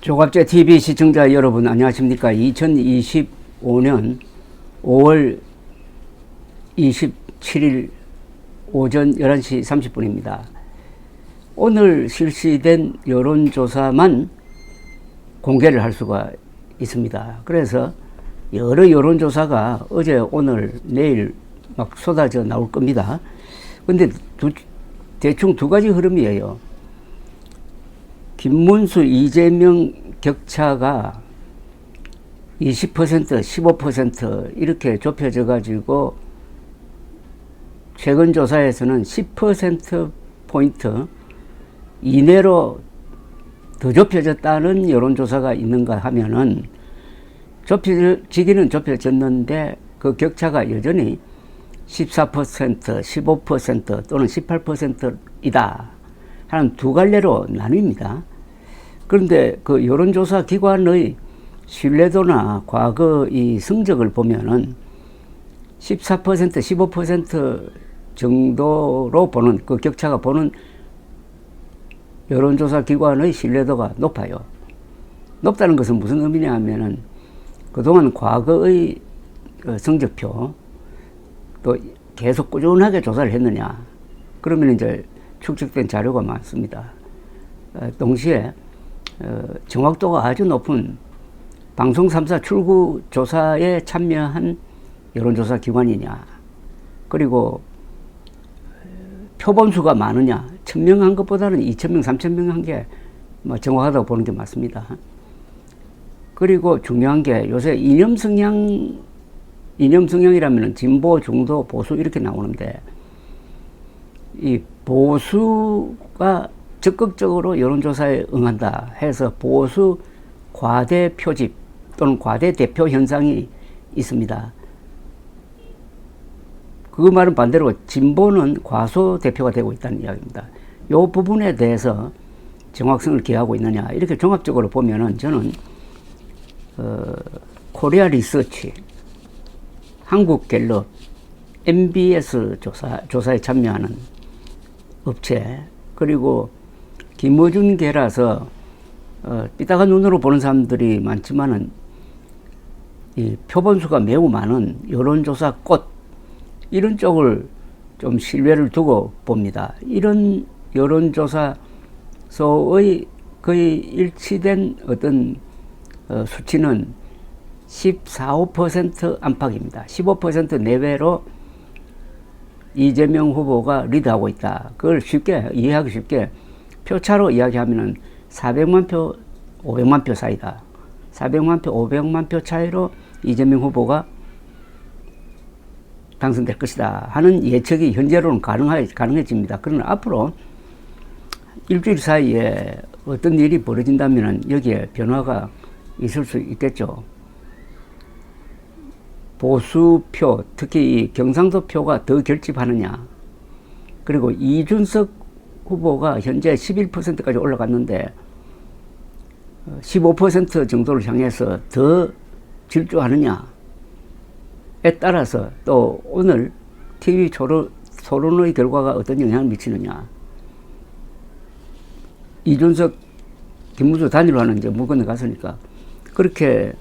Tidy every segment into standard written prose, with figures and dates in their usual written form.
조갑제 TV 시청자 여러분 안녕하십니까. 2025년 5월 27일 오전 11시 30분입니다. 오늘 실시된 여론조사만 공개를 할 수가 있습니다. 그래서 여러 여론조사가 어제 오늘 내일 막 쏟아져 나올 겁니다. 근데 대충 두 가지 흐름이에요. 김문수, 이재명 격차가 20%, 15% 이렇게 좁혀져 가지고 최근 조사에서는 10%포인트 이내로 더 좁혀졌다는 여론조사가 있는가 하면은 좁혀지기는 좁혀졌는데 그 격차가 여전히 14%, 15% 또는 18%이다 하는 두 갈래로 나뉩니다. 그런데 그 여론조사 기관의 신뢰도나 과거 이 성적을 보면은 14%, 15% 정도로 보는 그 격차가 보는 여론조사 기관의 신뢰도가 높아요. 높다는 것은 무슨 의미냐 하면은 그동안 과거의 성적표 또 계속 꾸준하게 조사를 했느냐 그러면 이제 축적된 자료가 많습니다. 동시에 정확도가 아주 높은 방송 3사 출구 조사에 참여한 여론조사 기관이냐 그리고 표본수가 많으냐 1000명 한 것보다는 2000명, 3000명 한 게 정확하다고 보는 게 맞습니다. 그리고 중요한 게 요새 이념 성향이라면 진보, 중도, 보수 이렇게 나오는데 이 보수가 적극적으로 여론조사에 응한다 해서 보수 과대 표집 또는 과대 대표 현상이 있습니다. 그 말은 반대로 진보는 과소 대표가 되고 있다는 이야기입니다. 이 부분에 대해서 정확성을 기하고 있느냐 이렇게 종합적으로 보면은 저는 코리아 리서치, 한국갤럽, MBS 조사에 참여하는 업체 그리고 김어준계라서 삐딱한 눈으로 보는 사람들이 많지만은 이 표본수가 매우 많은 여론조사 꽃 이런 쪽을 좀 신뢰를 두고 봅니다. 이런 여론조사소의 거의 일치된 어떤 수치는 14, 5% 안팎입니다. 15% 내외로 이재명 후보가 리드하고 있다. 그걸 쉽게 이해하기 쉽게 표차로 이야기하면은 400만 표, 500만 표 사이다. 400만 표, 500만 표 차이로 이재명 후보가 당선될 것이다 하는 예측이 현재로는 가능해집니다. 그러나 앞으로 일주일 사이에 어떤 일이 벌어진다면 여기에 변화가 있을 수 있겠죠. 보수표, 특히 이 경상도 표가 더 결집하느냐. 그리고 이준석 후보가 현재 11%까지 올라갔는데 15% 정도를 향해서 더 질주하느냐에 따라서 또 오늘 TV 토론의 결과가 어떤 영향을 미치느냐. 이준석, 김문수 단일화는 이제 물 건너갔으니까 그렇게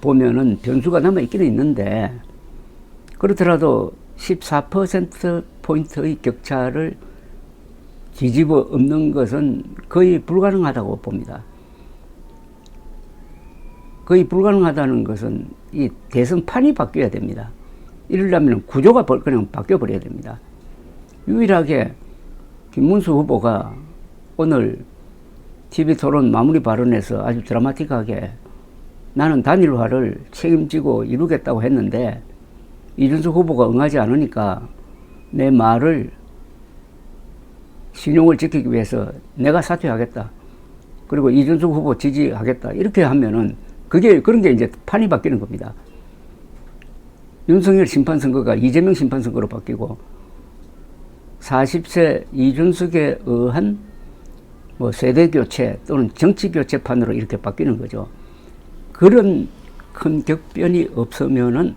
보면은 변수가 남아 있기는 있는데 그렇더라도 14%포인트의 격차를 뒤집어 엎는 것은 거의 불가능하다고 봅니다. 거의 불가능하다는 것은 이 대선판이 바뀌어야 됩니다. 이러려면 구조가 그냥 바뀌어버려야 됩니다. 유일하게 김문수 후보가 오늘 TV 토론 마무리 발언에서 아주 드라마틱하게 나는 단일화를 책임지고 이루겠다고 했는데 이준석 후보가 응하지 않으니까 내 말을 신용을 지키기 위해서 내가 사퇴하겠다. 그리고 이준석 후보 지지하겠다. 이렇게 하면은 그런 게 이제 판이 바뀌는 겁니다. 윤석열 심판선거가 이재명 심판선거로 바뀌고 40세 이준석에 의한 세대교체 또는 정치교체판으로 이렇게 바뀌는 거죠. 그런 큰 격변이 없으면은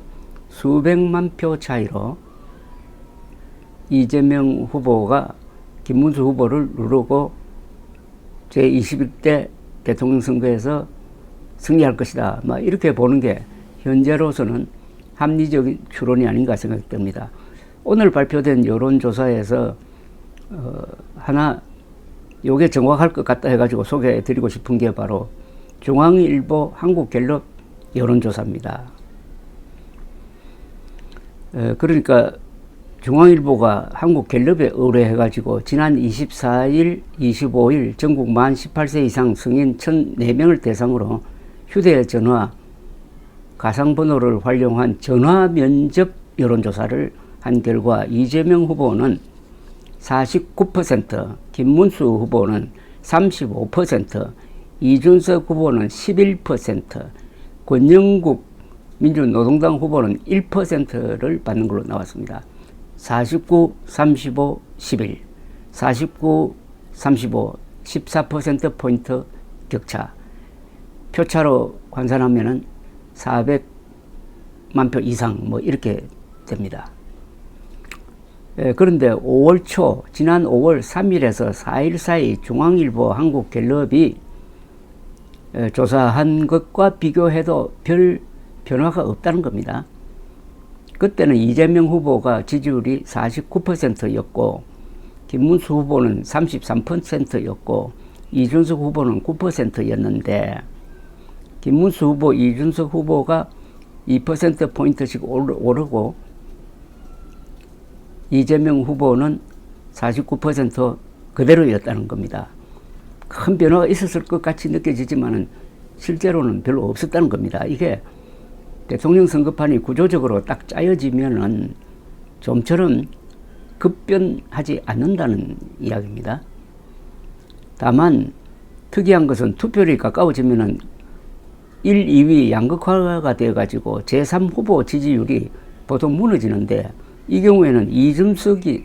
수백만 표 차이로 이재명 후보가 김문수 후보를 누르고 제21대 대통령 선거에서 승리할 것이다. 막 이렇게 보는 게 현재로서는 합리적인 추론이 아닌가 생각됩니다. 오늘 발표된 여론조사에서 하나 요게 정확할 것 같다 해가지고 소개해 드리고 싶은 게 바로 중앙일보 한국갤럽 여론조사입니다. 그러니까 중앙일보가 한국갤럽에 의뢰해가지고 지난 24일, 25일 전국 만 18세 이상 성인 1,004명을 대상으로 휴대전화 가상번호를 활용한 전화 면접 여론조사를 한 결과 이재명 후보는 49%, 김문수 후보는 35%, 이준석 후보는 11%, 권영국 민주노동당 후보는 1%를 받는 걸로 나왔습니다. 49, 35, 11, 49, 35, 14%포인트 격차. 표차로 환산하면은 400만 표 이상 뭐 이렇게 됩니다. 그런데 5월 초, 지난 5월 3일에서 4일 사이 중앙일보 한국갤럽이 조사한 것과 비교해도 별 변화가 없다는 겁니다. 그때는 이재명 후보가 지지율이 49%였고 김문수 후보는 33%였고 이준석 후보는 9%였는데 김문수 후보, 이준석 후보가 2%포인트씩 오르고 이재명 후보는 49% 그대로였다는 겁니다. 큰 변화가 있었을 것 같이 느껴지지만 실제로는 별로 없었다는 겁니다. 이게 대통령 선거판이 구조적으로 딱 짜여지면은 좀처럼 급변하지 않는다는 이야기입니다. 다만 특이한 것은 투표율이 가까워지면은 1, 2위 양극화가 되어가지고 제3후보 지지율이 보통 무너지는데 이 경우에는 이준석의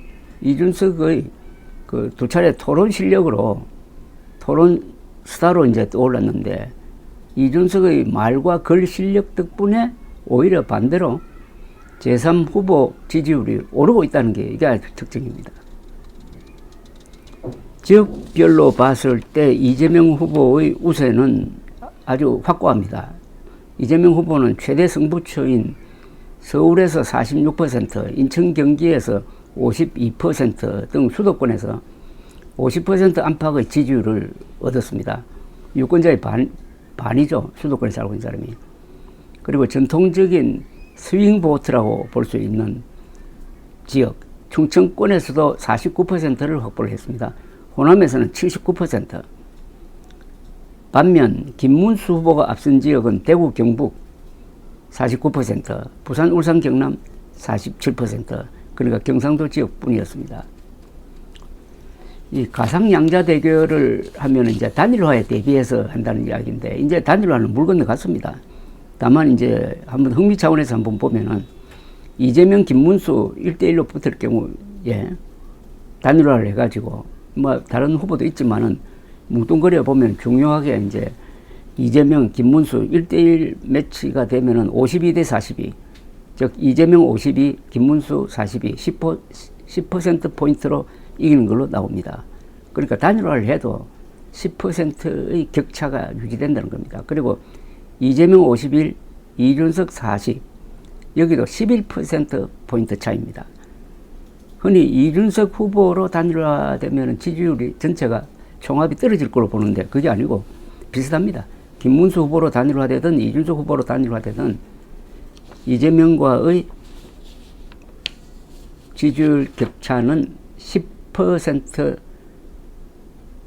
그 두 차례 토론 실력으로 토론 스타로 이제 떠올랐는데 이준석의 말과 글 실력 덕분에 오히려 반대로 제3후보 지지율이 오르고 있다는 게 이게 아주 특징입니다. 지역별로 봤을 때 이재명 후보의 우세는 아주 확고합니다. 이재명 후보는 최대 승부처인 서울에서 46%, 인천 경기에서 52% 등 수도권에서 50% 안팎의 지지율을 얻었습니다. 유권자의 반이죠. 수도권에 살고 있는 사람이. 그리고 전통적인 스윙 보트라고 볼 수 있는 지역, 충청권에서도 49%를 확보를 했습니다. 호남에서는 79%. 반면 김문수 후보가 앞선 지역은 대구, 경북 49%, 부산, 울산, 경남 47%, 그러니까 경상도 지역뿐이었습니다. 이 가상양자 대결을 하면 이제 단일화에 대비해서 한다는 이야기인데, 이제 단일화는 물 건너갔습니다. 다만 이제 한번 흥미 차원에서 한번 보면은 이재명, 김문수 1대1로 붙을 경우에 단일화를 해가지고 뭐 다른 후보도 있지만은 뭉뚱그려 보면 중요하게 이제 이재명, 김문수 1대1 매치가 되면은 52대 42, 즉 이재명 52, 김문수 42, 10%포인트로 이기는 걸로 나옵니다. 그러니까 단일화를 해도 10%의 격차가 유지된다는 겁니다. 그리고 이재명 51, 이준석 40, 여기도 11%포인트 차이입니다. 흔히 이준석 후보로 단일화되면 지지율이 전체가 총합이 떨어질 걸로 보는데 그게 아니고 비슷합니다. 김문수 후보로 단일화되든 이준석 후보로 단일화되든 이재명과의 지지율 격차는 10%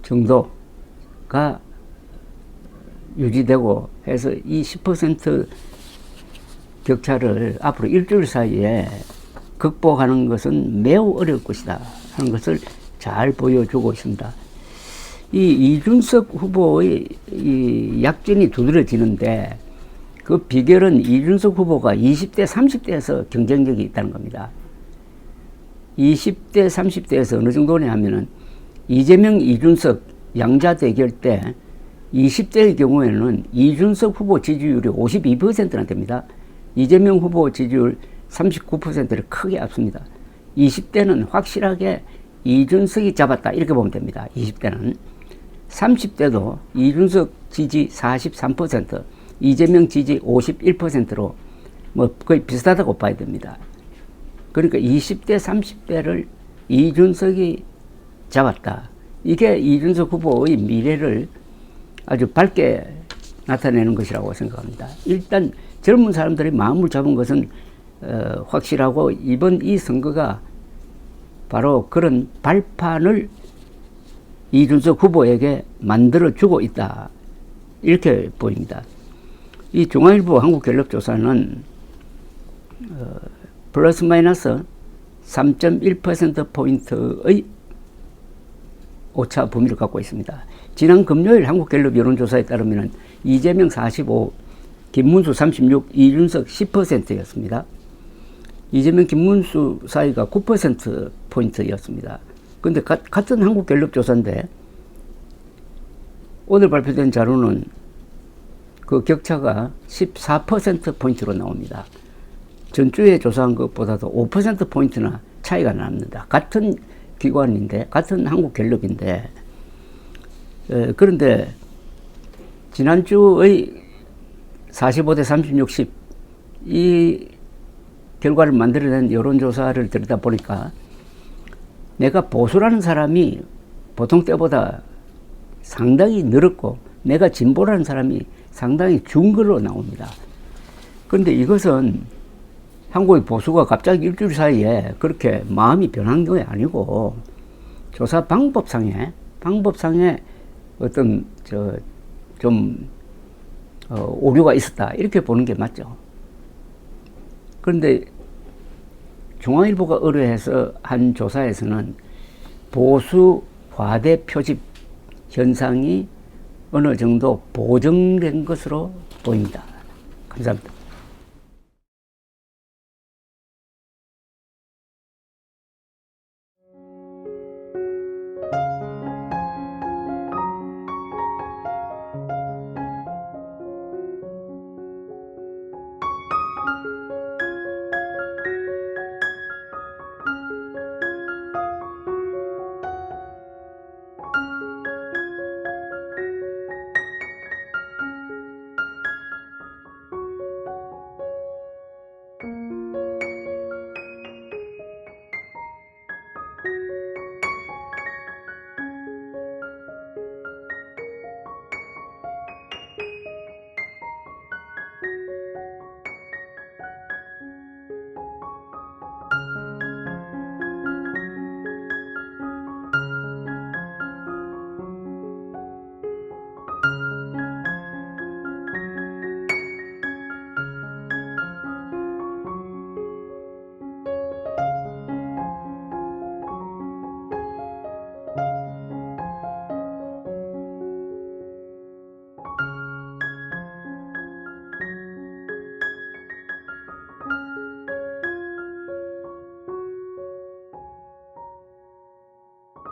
정도가 유지되고 해서 이 10% 격차를 앞으로 일주일 사이에 극복하는 것은 매우 어려울 것이다 하는 것을 잘 보여주고 있습니다. 이 이준석 후보의 이 약진이 두드러지는데 그 비결은 이준석 후보가 20대, 30대에서 경쟁력이 있다는 겁니다. 20대, 30대에서 어느 정도냐 하면은 이재명, 이준석 양자 대결 때 20대의 경우에는 이준석 후보 지지율이 52%나 됩니다. 이재명 후보 지지율 39%를 크게 앞섭니다. 20대는 확실하게 이준석이 잡았다 이렇게 보면 됩니다. 20대는. 30대도 이준석 지지 43%, 이재명 지지 51%로 뭐 거의 비슷하다고 봐야 됩니다. 그러니까 20대, 30대를 이준석이 잡았다. 이게 이준석 후보의 미래를 아주 밝게 나타내는 것이라고 생각합니다. 일단 젊은 사람들이 마음을 잡은 것은 확실하고 이번 이 선거가 바로 그런 발판을 이준석 후보에게 만들어주고 있다. 이렇게 보입니다. 이 중앙일보 한국갤럽조사는 플러스 마이너스 3.1%포인트의 오차 범위를 갖고 있습니다. 지난 금요일 한국갤럽 여론조사에 따르면 이재명 45, 김문수 36, 이준석 10%였습니다. 이재명, 김문수 사이가 9%포인트였습니다. 그런데 같은 한국갤럽 조사인데 오늘 발표된 자료는 그 격차가 14%포인트로 나옵니다. 전주에 조사한 것보다도 5%포인트나 차이가 납니다. 같은 기관인데, 같은 한국갤럽인데, 그런데 지난주의 45대 36, 10, 이 결과를 만들어낸 여론조사를 들여다보니까 내가 보수라는 사람이 보통 때보다 상당히 늘었고 내가 진보라는 사람이 상당히 준 걸로 나옵니다. 그런데 이것은 한국의 보수가 갑자기 일주일 사이에 그렇게 마음이 변한 게 아니고 조사 방법상에 어떤 오류가 있었다 이렇게 보는 게 맞죠. 그런데 중앙일보가 의뢰해서 한 조사에서는 보수 과대 표집 현상이 어느 정도 보정된 것으로 보입니다. 감사합니다.